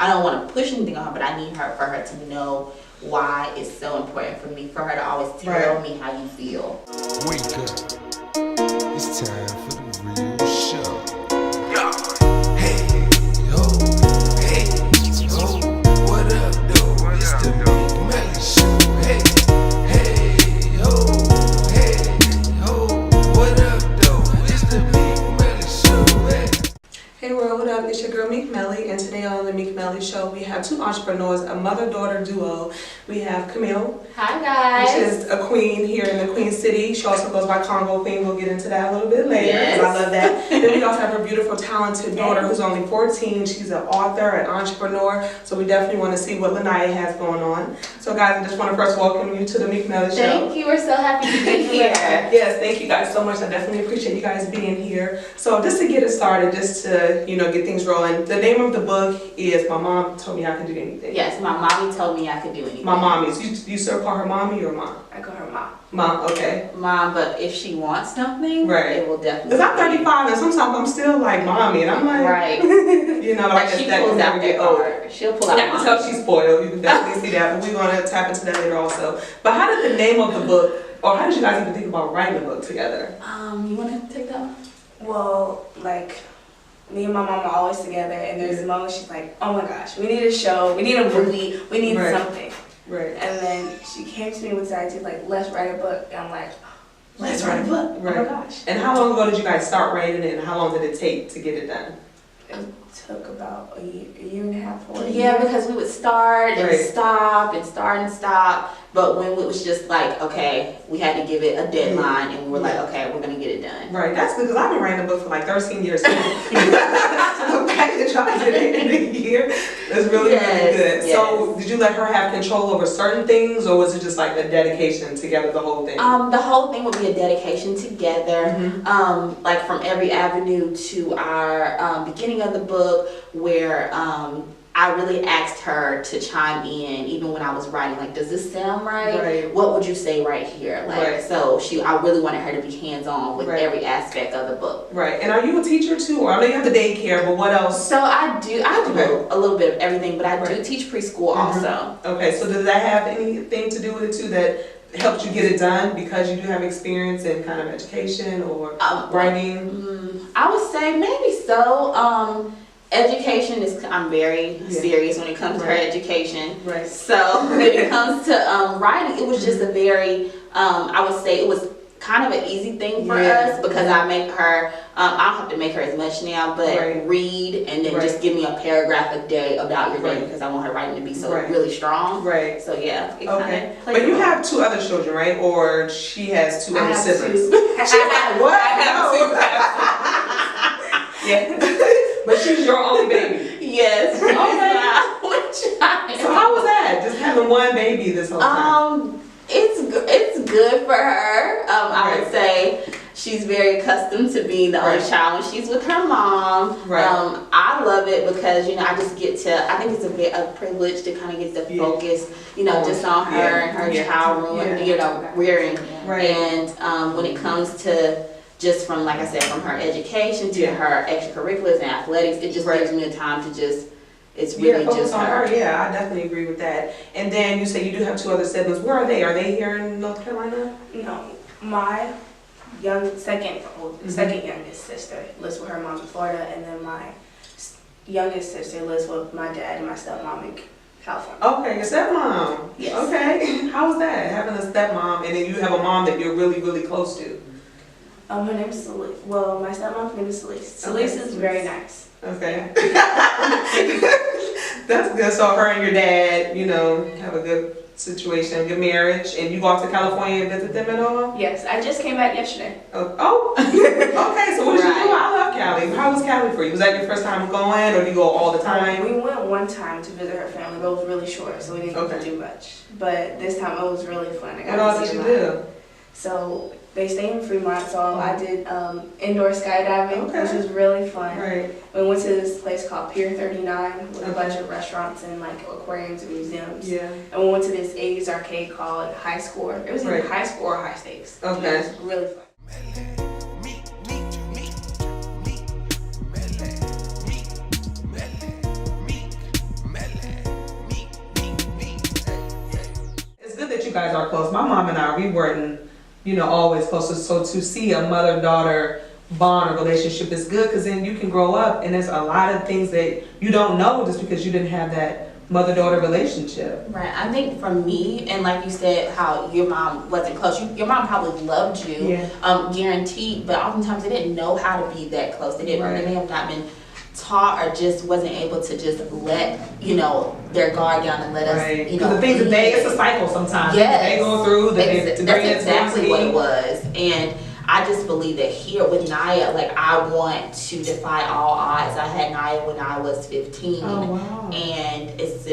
I don't want to push anything on her, but I need her for her to know why it's so important for me, for her to always tell me how you feel. Wake up, it's time for the real show. Hey, ho, what up, though? It's the MeekMelly Show. Hey, ho, what up, though? It's the MeekMelly Show. Hey world, what up? It's your girl MeekMelly, and today on the MeekMelly Show we have two entrepreneurs, a mother-daughter duo. We have Camille. Hi guys. She is a queen here in the Queen City. She also goes by Congo Queen. We'll get into that a little bit later because I love that. Then we also have her beautiful, talented daughter who's only 14. She's an author, an entrepreneur, so we definitely want to see what Lanaya has going on. So guys, I just want to first welcome you to the MeekMelly Show. Thank you. We're so happy to be here. Yes, thank you guys so much. I definitely appreciate you guys being here. So just to get it started, just to get things rolling. The name of the book is My Mom Told Me I Could Do Anything. Yes, my mommy told me I could do anything. My mommy. So you still call her mommy or mom? I call her mom. Mom, okay. Mom, but if she wants something, it will definitely. Because I'm 35 and sometimes I'm still like mommy, and I'm like, right. like she pulls out that card. She'll pull out. Yeah, I can tell she's spoiled. You can definitely see that, but we're gonna tap into that later also. But how did the name of the book, or how did you guys even think about writing a book together? You want to take that one? Well, like, me and my mom are always together, and there's a moment she's like, oh my gosh, we need a show, we need a movie, we need something. Right. And then she came to me with the idea, like, let's write a book. And I'm like, let's write a book. Right. Oh my gosh. And how long ago did you guys start writing it, and how long did it take to get it done? It took about a year and a half, 4 years. Yeah, because we would start and stop and start and stop. But when it was just like, okay, we had to give it a deadline, and we were like, okay, we're going to get it done. Right, that's good, because I've been writing a book for like 13 years. So the fact that y'all did it in a year is really, really good. Yes. So did you let her have control over certain things, or was it just like a dedication together, the whole thing? The whole thing would be a dedication together, like from every avenue to our beginning of the book, where I really asked her to chime in, even when I was writing, like, does this sound right? What would you say right here? Like, so I really wanted her to be hands-on with every aspect of the book. Right. And are you a teacher too? Or I know you have the daycare, but what else? So I do a little bit of everything, but I do teach preschool also. Okay, so does that have anything to do with it too, that helped you get it done because you do have experience in kind of education or writing? I would say maybe so. Education is, I'm very serious when it comes to her education. Right. So when it comes to writing, it was just a very, I would say it was kind of an easy thing for us, because I make her, I don't have to make her as much now, but read and then just give me a paragraph a day about your day, because I want her writing to be so really strong. Right. So yeah. Okay. But you have two other children, right? Or she has two other siblings? What? I have two. Yeah. But she's your only baby. Yes. Okay. So how was that? Just having one baby this whole time? It's good for her. I would say she's very accustomed to being the only child when she's with her mom. I love it because I just get to. I think it's a privilege to kind of get the focus, just on her and her child rearing. And when it comes to just from, like I said, from her education to her extracurriculars and athletics, it just gives me the time to just, it's really just her. Yeah, I definitely agree with that. And then you say you do have two other siblings. Where are they? Are they here in North Carolina? No, my second youngest sister lives with her mom in Florida, and then my youngest sister lives with my dad and my stepmom in California. Okay, your stepmom. Yes. Okay. How was that, having a stepmom, and then you have a mom that you're really, really close to? Her name's Celise. Well, my stepmom's name is Celise. Celise is very nice. Okay. That's good. So her and your dad, have a good situation, good marriage, and you go out to California and visit them at all? Yes, I just came back yesterday. Oh. Okay, so what did you do? I love Cali. How was Cali for you? Was that your first time going, or do you go all the time? We went one time to visit her family, but it was really short, so we didn't get to do much. But this time it was really fun. What all did you do? So they stayed in Fremont, so I did indoor skydiving, which was really fun. We went to this place called Pier 39 with a bunch of restaurants and like aquariums and museums. And we went to this 80s arcade called High Score. It was either High Score or High Stakes. It was really fun. guys are close. My mom and I, we weren't, you know, always close. So to see a mother-daughter bond or relationship is good, because then you can grow up and there's a lot of things that you don't know just because you didn't have that mother-daughter relationship. Right. I think for me, and like you said, how your mom wasn't close. Your mom probably loved you, guaranteed. But oftentimes they didn't know how to be that close. They didn't. They may have not been taught or just wasn't able to just let their guard down and let us. The things that it's a cycle sometimes. Yes. They go through. That's exactly what it was. And I just believe that here with Naya, like, I want to defy all odds. I had Naya when I was 15. Oh, wow. And it's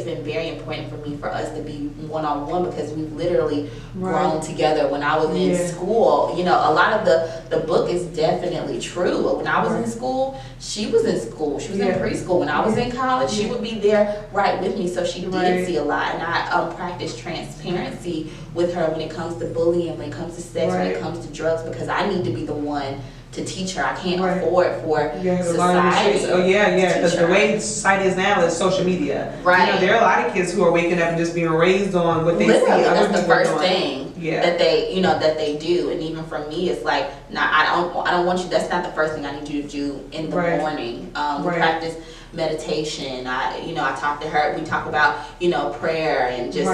been very important for us to be one-on-one, because we've literally grown together. When I was in school, a lot of the book is definitely true. When I was in school, she was in school. She was in preschool. When I was in college, she would be there right with me. So she did see a lot. And I practice transparency with her when it comes to bullying, when it comes to sex, when it comes to drugs, because I need to be the one to teach her. I can't afford for society. Because the way society is now is social media. Right. There are a lot of kids who are waking up and just being raised on what they see. That's the first thing that they do. And even for me, it's like, I don't want you. That's not the first thing I need you to do in the morning. We practice meditation. I talk to her. We talk about prayer and just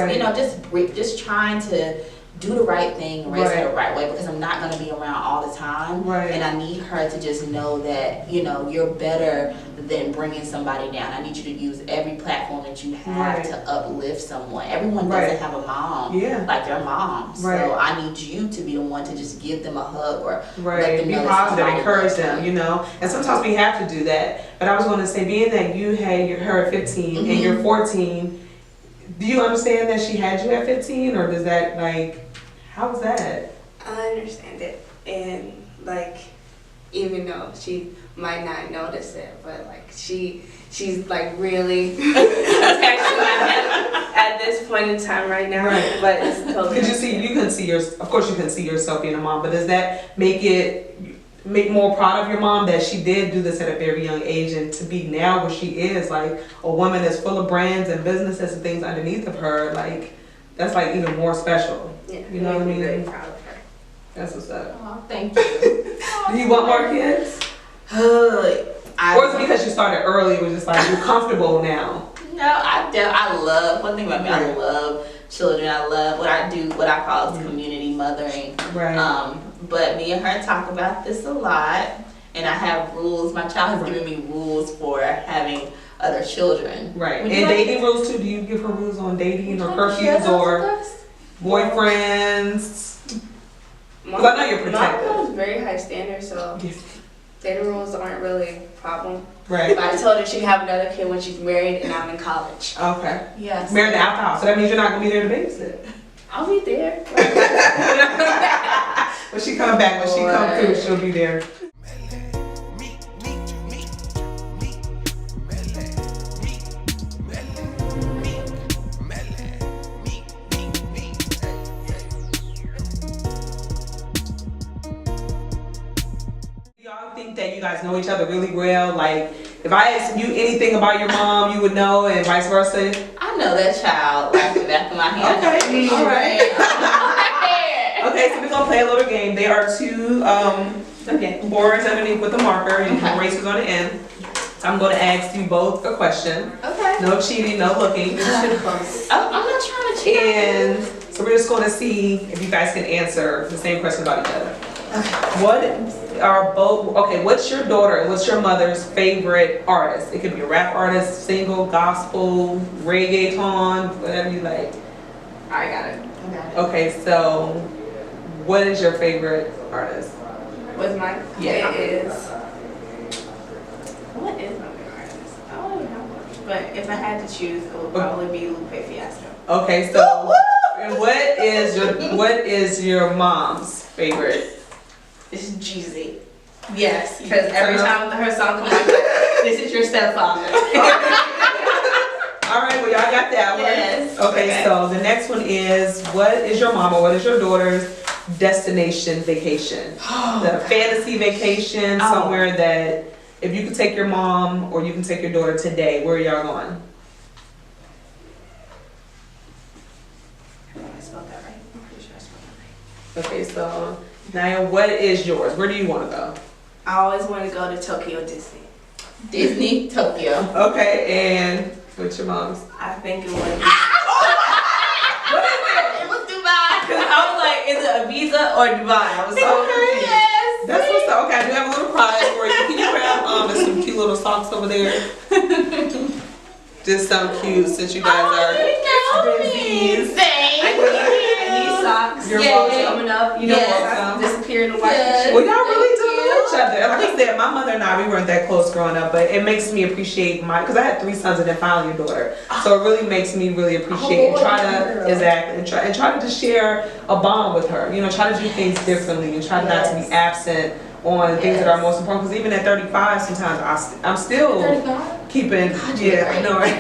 just trying to do the right thing and raise her the right way, because I'm not going to be around all the time. And I need her to just know that, you're better than bringing somebody down. I need you to use every platform that you have to uplift someone. Everyone doesn't have a mom like your mom. So I need you to be the one to just give them a hug or let them be know positive, encourage them, And sometimes we have to do that. But I was going to say, being that you had her at 15 and you're 14, do you understand that she had you at 15, or does that, how was that? I understand it, and even though she might not notice it, but she's really attached to my at this point in time right now. But it's totally. Of course you can see yourself being a mom, but does that make more proud of your mom that she did do this at a very young age, and to be now where she is, a woman that's full of brands and businesses and things underneath of her, that's even more special. Yeah, you know what I mean? Very proud of her. That's what's up. Oh, thank you. Do you want more kids? Or is it because you started early, it was just you're comfortable now? No, I love, one thing about me, I love children. I love what I do, what I call community mothering. But me and her talk about this a lot, and I have rules. My child has given me rules for having other children. And dating rules too. Do you give her rules on dating or curfews or boyfriends? Because I know you're protective. My girl's very high standard, so dating rules aren't really a problem. But I told her she can have another kid when she's married and I'm in college. Okay. Yes. Married out the house. So that means you're not going to be there to babysit. I'll be there. When she come back, when she come through, she'll be there. Y'all think that you guys know each other really well? If I asked you anything about your mom, you would know, and vice versa? I know that child like the back of my hand. Okay. All right. Okay, so we're going to play a little game. There are two boards underneath with a marker and erasers on the end. So I'm going to ask you both a question. Okay. No cheating, no looking. I'm not trying to cheat. And so we're just going to see if you guys can answer the same question about each other. What's your daughter and what's your mother's favorite artist? It could be a rap artist, single, gospel, reggaeton, whatever you like. I got it. Okay, so what is your favorite artist? What's mine? Yeah. What is my favorite artist? I don't even know much. But if I had to choose, it would probably be Lupe Fiasco. Okay, so what is your mom's favorite? It's Jeezy. Yes, because every time her song comes on, this is your stepfather. All right, well y'all got that one. Yes. Okay, so the next one is, what is your mom or what is your daughter's destination vacation? The fantasy vacation, somewhere that if you could take your mom or you can take your daughter today, where are y'all going? I spelled Okay, so Naya, what is yours? Where do you want to go? I always want to go to Tokyo Disney. Disney, Tokyo. Okay, and what's your mom's? I think it was. What is it? It was Dubai. I was like, is it Ibiza or Dubai? I was so confused. Yes. That's what's up. Okay, I do have a little prize for you. Can you grab some cute little socks over there? Just so cute since you guys are busy. I need socks. You're welcome. welcome. Coming up, you know, welcome. disappear in the white Yes. shirt. Well, y'all really do know each other. Like I said, my mother and I, we weren't that close growing up, but it makes me appreciate because I had 3 sons and then finally a daughter. So it really makes me really appreciate and try to try to just share a bond with her. You know, try to do things differently and try not to be absent on things that are most important. Because even at 35, sometimes I'm still 35? keeping. Yeah, I know, right?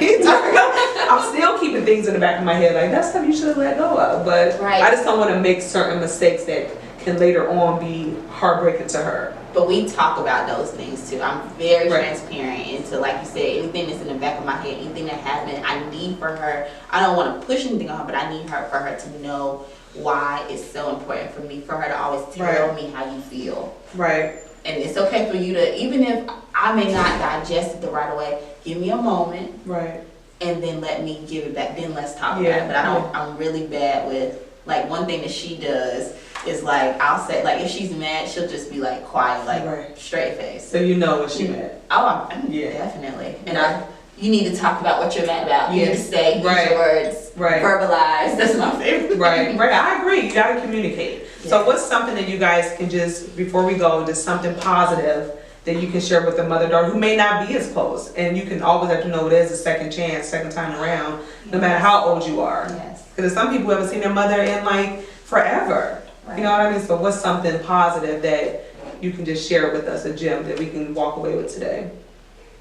I'm still keeping things in the back of my head like that's stuff you should let go of. But I just don't want to make certain mistakes that can later on be heartbreaking to her. But we talk about those things too. I'm very transparent into, like you said, anything that's in the back of my head, anything that happened, I need for her. I don't want to push anything on her, but I need for her to know why it's so important for me, for her to always tell me how you feel. Right. And it's okay for you to, even if I may not digest it the right way, give me a moment. Right. And then let me give it back. Then let's talk about it. But I'm really bad with, like, one thing that she does is, like, I'll say, like, if she's mad, she'll just be, like, quiet, like, straight face. So you know what she meant. Oh, definitely. And you need to talk about what you're mad about. You need to say, use your words, verbalize. That's my favorite. Right. I agree. You got to communicate. Yeah. So what's something that you guys can just, before we go, just something positive that you can share with the mother-daughter who may not be as close, and you can always let them know it is a second chance, second time around, no matter how old you are. Yes. Because some people haven't seen their mother in like forever. You know what I mean? So what's something positive that you can just share with us, a gem that we can walk away with today?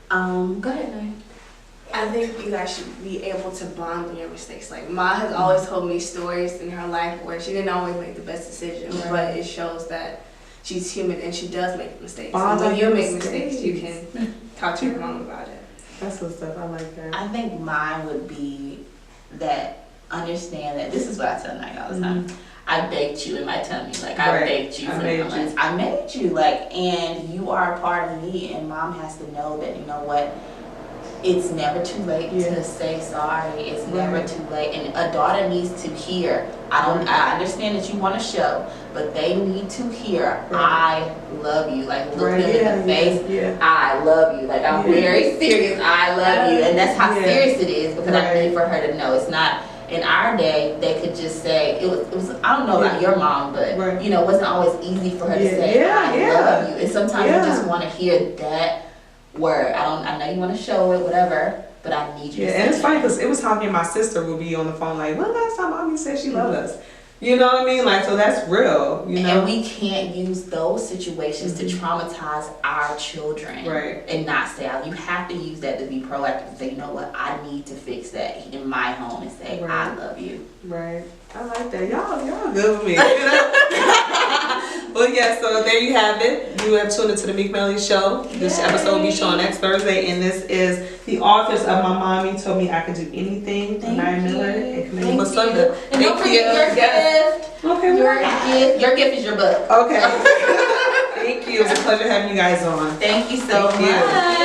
Go ahead, Naya. I think you guys should be able to bond on your mistakes. Like, Ma has always told me stories in her life where she didn't always make the best decision, but it shows that she's human and she does make mistakes. And when you make mistakes, you can talk to your mom about it. That's what's up. I like that. I think mine would be that understand that this is what I tell Naya all the time. I baked you in my tummy. Like, I baked you for 9 months. I made you, like, and you are a part of me, and Mom has to know that, you know what, it's never too late to say sorry. It's never too late. And a daughter needs to hear. I understand that you want to show, but they need to hear, I love you. Like, look them in the face. I love you. Like, I'm very serious. I love you. And that's how serious it is, because I need for her to know. It's not, in our day, they could just say, it was I don't know about your mom, but, you know, it wasn't always easy for her to say, I love you. And sometimes you just want to hear that word. I know you want to show it, whatever, but I need you to say and it's funny because it was talking, my sister would be on the phone like, when last time Mommy said she loved us? You know what I mean? Like, so that's real, you know? And we can't use those situations to traumatize our children. And not stay out. You have to use that to be proactive and say, you know what, I need to fix that in my home and say, I love you. I like that. Y'all good with me. You know? Well, yeah, so there you have it. You have tuned into the MeekMelly Show. This episode will be shown next Thursday, and this is the authors of My Mommy Told Me I Could Do Anything, Maya Miller and Camillya Masunda. And don't forget your gift. Okay, your gift is your book. Okay. Thank you. It was a pleasure having you guys on. Thank you so much.